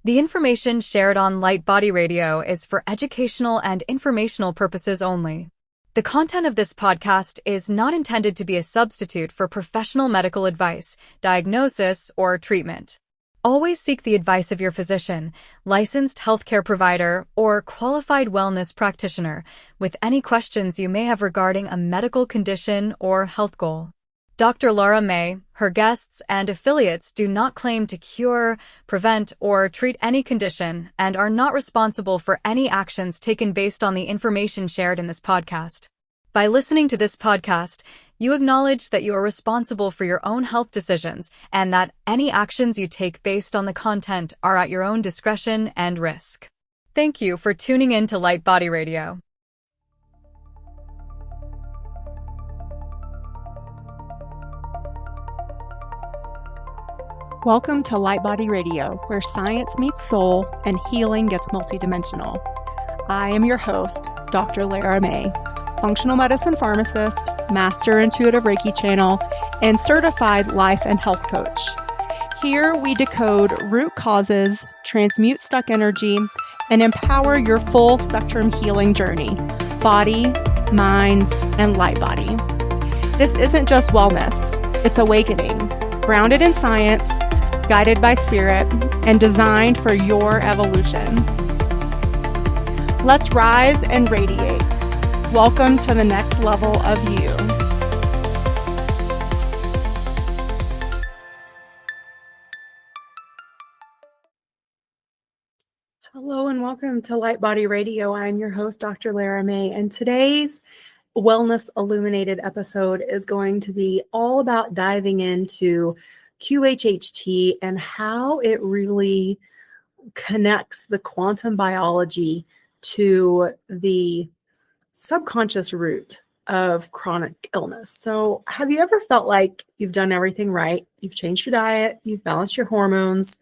The information shared on Light Body Radio is for educational and informational purposes only. The content of this podcast is not intended to be a substitute for professional medical advice, diagnosis, or treatment. Always seek the advice of your physician, licensed healthcare provider, or qualified wellness practitioner with any questions you may have regarding a medical condition or health goal. Dr. Lara May, her guests, and affiliates do not claim to cure, prevent, or treat any condition and are not responsible for any actions taken based on the information shared in this podcast. By listening to this podcast, you acknowledge that you are responsible for your own health decisions and that any actions you take based on the content are at your own discretion and risk. Thank you for tuning in to Light Body Radio. Welcome to Light Body Radio, where science meets soul and healing gets multidimensional. I am your host, Dr. Lara May, functional medicine pharmacist, master intuitive Reiki channel, and certified life and health coach. Here we decode root causes, transmute stuck energy, and empower your full spectrum healing journey, body, mind, and light body. This isn't just wellness, it's awakening, grounded in science, guided by spirit, and designed for your evolution. Let's rise and radiate. Welcome to the next level of you. Hello and welcome to Light Body Radio. I'm your host, Dr. Lara May, and today's Wellness Illuminated episode is going to be all about diving into QHHT and how it really connects the quantum biology to the subconscious root of chronic illness. So have you ever felt like you've done everything right? You've changed your diet, you've balanced your hormones,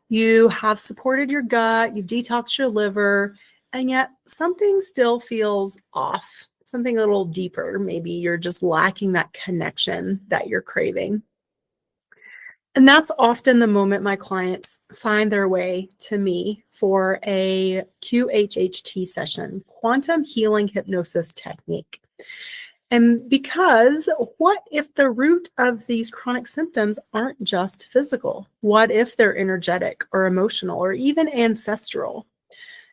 you have supported your gut, you've detoxed your liver, and yet something still feels off, something a little deeper. Maybe you're just lacking that connection that you're craving. And that's often the moment my clients find their way to me for a QHHT session, Quantum Healing Hypnosis Technique. And because what if the root of these chronic symptoms aren't just physical? What if they're energetic or emotional or even ancestral?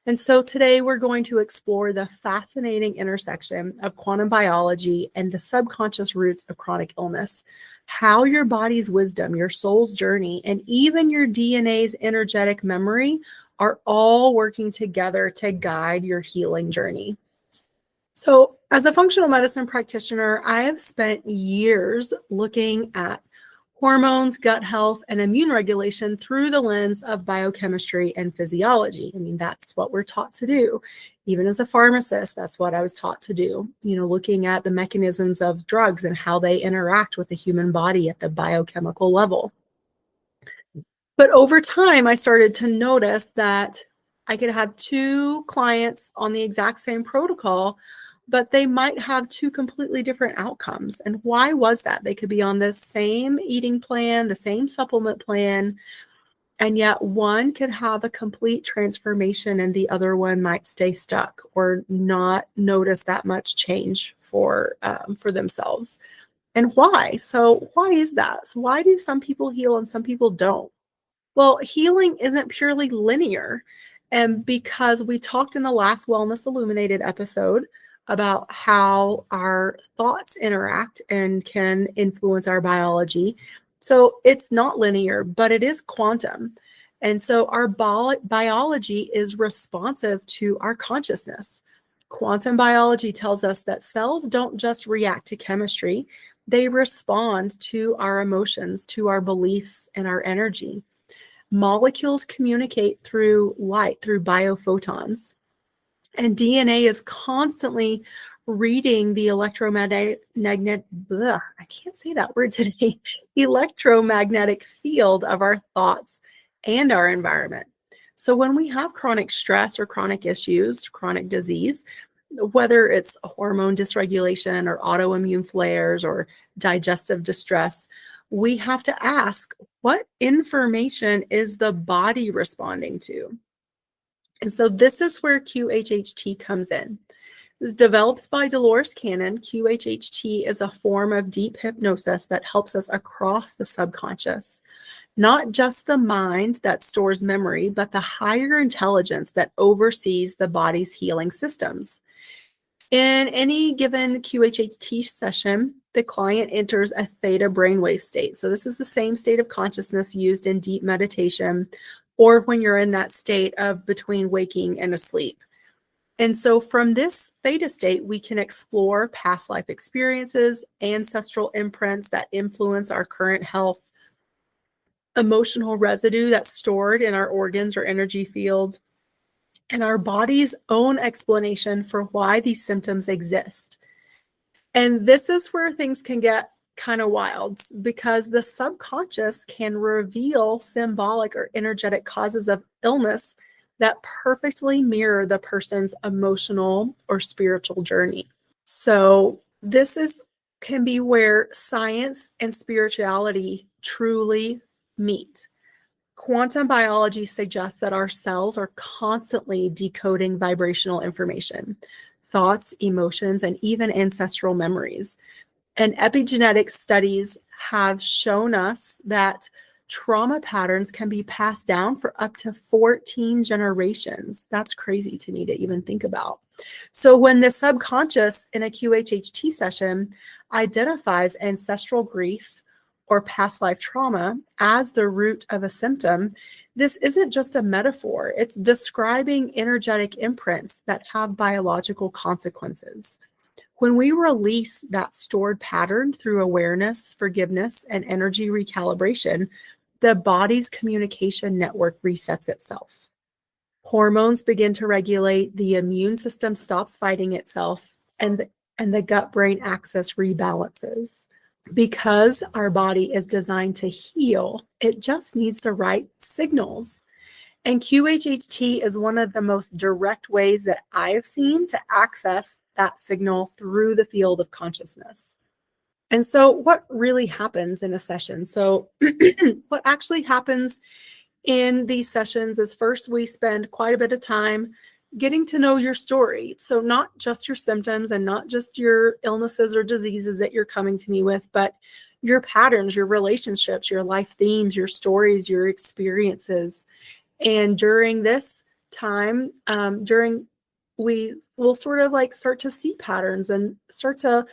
And so today we're going to explore the fascinating intersection of quantum biology and the subconscious roots of chronic illness, how your body's wisdom, your soul's journey, and even your DNA's energetic memory are all working together to guide your healing journey. So as a functional medicine practitioner, I have spent years looking at hormones, gut health, and immune regulation through the lens of biochemistry and physiology. I mean, that's what we're taught to do. Even as a pharmacist, that's what I was taught to do. Looking at the mechanisms of drugs and how they interact with the human body at the biochemical level. But over time, I started to notice that I could have two clients on the exact same protocol, but they might have two completely different outcomes. And why was that? They could be on the same eating plan, the same supplement plan, and yet one could have a complete transformation and the other one might stay stuck or not notice that much change for themselves. And why? So why is that? So why do some people heal and some people don't? Well, healing isn't purely linear. And because we talked in the last Wellness Illuminated episode about how our thoughts interact and can influence our biology. So it's not linear, but it is quantum. And so our biology is responsive to our consciousness. Quantum biology tells us that cells don't just react to chemistry, they respond to our emotions, to our beliefs, and our energy. Molecules communicate through light, through biophotons. And DNA is constantly reading the electromagnetic field of our thoughts and our environment. So when we have chronic stress or chronic issues, chronic disease, whether it's hormone dysregulation or autoimmune flares or digestive distress, we have to ask, what information is the body responding to? And so this is where QHHT comes in. It's developed by Dolores Cannon. QHHT is a form of deep hypnosis that helps us across the subconscious, not just the mind that stores memory, but the higher intelligence that oversees the body's healing systems. In any given QHHT session, the client enters a theta brainwave state. So this is the same state of consciousness used in deep meditation or when you're in that state of between waking and asleep. And so from this theta state, we can explore past life experiences, ancestral imprints that influence our current health, emotional residue that's stored in our organs or energy fields, and our body's own explanation for why these symptoms exist. And this is where things can get kind of wild, because the subconscious can reveal symbolic or energetic causes of illness that perfectly mirror the person's emotional or spiritual journey. So this can be where science and spirituality truly meet. Quantum biology suggests that our cells are constantly decoding vibrational information, thoughts, emotions, and even ancestral memories. And epigenetic studies have shown us that trauma patterns can be passed down for up to 14 generations. That's crazy to me to even think about. So when the subconscious in a QHHT session identifies ancestral grief or past life trauma as the root of a symptom, this isn't just a metaphor. It's describing energetic imprints that have biological consequences. When we release that stored pattern through awareness, forgiveness, and energy recalibration, the body's communication network resets itself. Hormones begin to regulate, the immune system stops fighting itself, and the gut-brain axis rebalances. Because our body is designed to heal, it just needs the right signals. And QHHT is one of the most direct ways that I have seen to access that signal through the field of consciousness. And so what really happens in a session? So what actually happens in these sessions is, first, we spend quite a bit of time getting to know your story. So not just your symptoms and not just your illnesses or diseases that you're coming to me with, but your patterns, your relationships, your life themes, your stories, your experiences. And during this time, we will sort of like start to see patterns and start to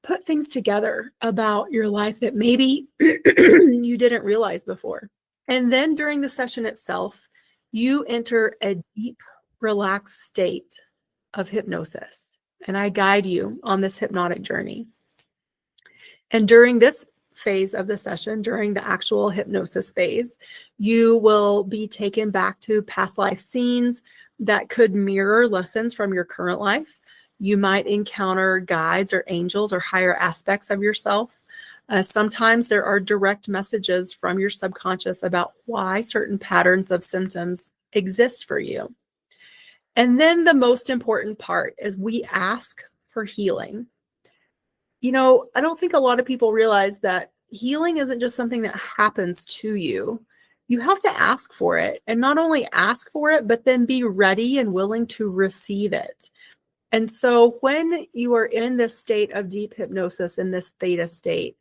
put things together about your life that maybe you didn't realize before. And then during the session itself, you enter a deep, relaxed state of hypnosis. And I guide you on this hypnotic journey. And during this phase of the session, during the actual hypnosis phase, you will be taken back to past life scenes that could mirror lessons from your current life. You might encounter guides or angels or higher aspects of yourself. Sometimes there are direct messages from your subconscious about why certain patterns of symptoms exist for you. And then the most important part is we ask for healing. You know, I don't think a lot of people realize that healing isn't just something that happens to you. You have to ask for it, and not only ask for it, but then be ready and willing to receive it. And so when you are in this state of deep hypnosis, in this theta state,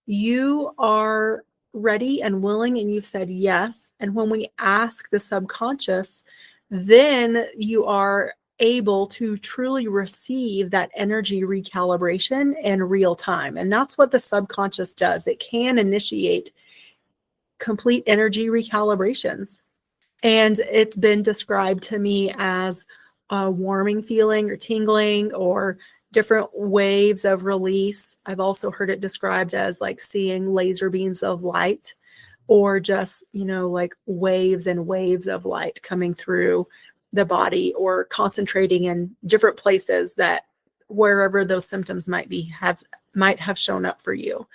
you are ready and willing, and you've said yes. And when we ask the subconscious, then you are able to truly receive that energy recalibration in real time. And that's what the subconscious does. It can initiate complete energy recalibrations. And it's been described to me as a warming feeling or tingling or different waves of release. I've also heard it described as like seeing laser beams of light, or just, like waves and waves of light coming through the body, or concentrating in different places that wherever those symptoms might have shown up for you.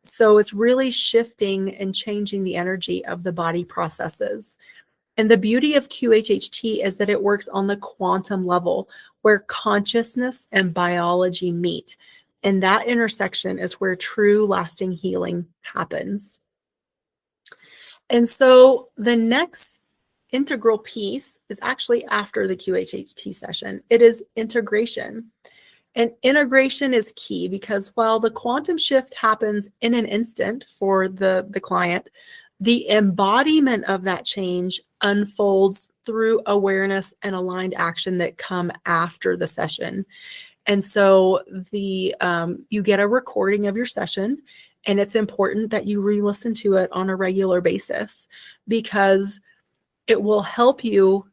So it's really shifting and changing the energy of the body processes. And the beauty of QHHT is that it works on the quantum level, where consciousness and biology meet. And that intersection is where true lasting healing happens. And so the next integral piece is actually after the QHHT session. It is integration. And integration is key because while the quantum shift happens in an instant for the client, the embodiment of that change unfolds through awareness and aligned action that come after the session. And so you get a recording of your session, and it's important that you re-listen to it on a regular basis because it will help you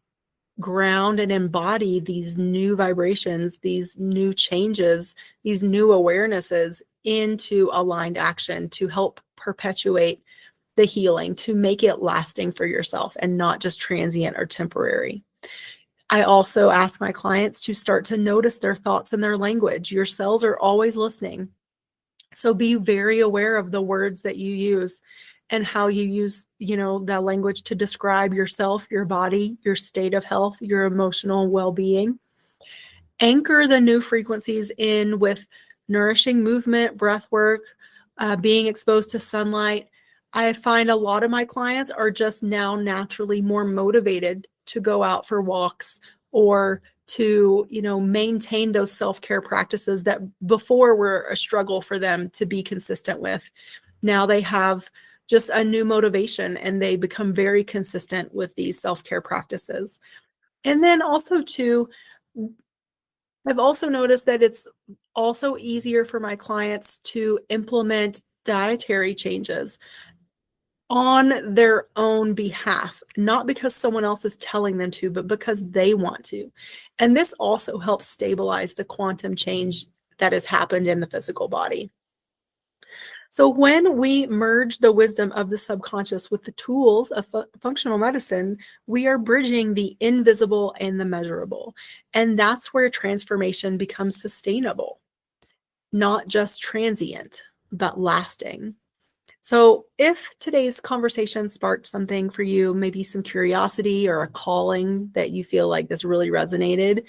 ground and embody these new vibrations, these new changes, these new awarenesses into aligned action to help perpetuate the healing, to make it lasting for yourself and not just transient or temporary. I also ask my clients to start to notice their thoughts and their language. Your cells are always listening. So be very aware of the words that you use and how you use, that language to describe yourself, your body, your state of health, your emotional well-being. Anchor the new frequencies in with nourishing movement, breath work, being exposed to sunlight. I find a lot of my clients are just now naturally more motivated to go out for walks or to, maintain those self-care practices that before were a struggle for them to be consistent with. Now they have just a new motivation and they become very consistent with these self-care practices. And then also too, I've also noticed that it's also easier for my clients to implement dietary changes on their own behalf, not because someone else is telling them to, but because they want to. And this also helps stabilize the quantum change that has happened in the physical body. So when we merge the wisdom of the subconscious with the tools of functional medicine, we are bridging the invisible and the measurable. And that's where transformation becomes sustainable, not just transient, but lasting. So if today's conversation sparked something for you, maybe some curiosity or a calling that you feel like this really resonated,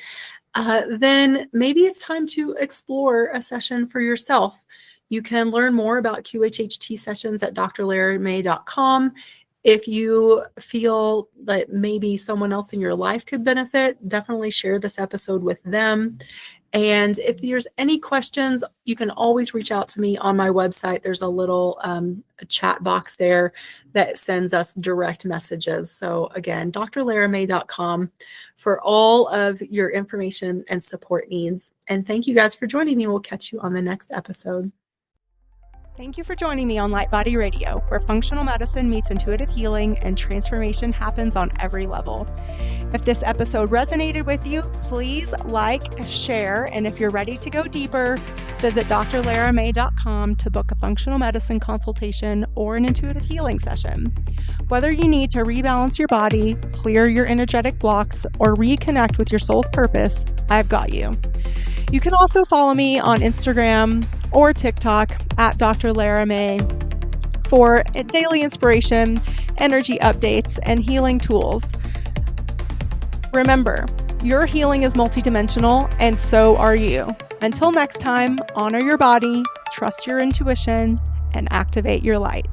then maybe it's time to explore a session for yourself. You can learn more about QHHT sessions at drlaramay.com. If you feel that maybe someone else in your life could benefit, definitely share this episode with them. And if there's any questions, you can always reach out to me on my website. There's a little a chat box there that sends us direct messages. So again, drlaramay.com for all of your information and support needs. And thank you guys for joining me. We'll catch you on the next episode. Thank you for joining me on Light Body Radio, where functional medicine meets intuitive healing and transformation happens on every level. If this episode resonated with you, please like, share, and if you're ready to go deeper, visit drlaramay.com to book a functional medicine consultation or an intuitive healing session. Whether you need to rebalance your body, clear your energetic blocks, or reconnect with your soul's purpose, I've got you. You can also follow me on Instagram or TikTok at Dr. Lara May for daily inspiration, energy updates, and healing tools. Remember, your healing is multidimensional, and so are you. Until next time, honor your body, trust your intuition, and activate your light.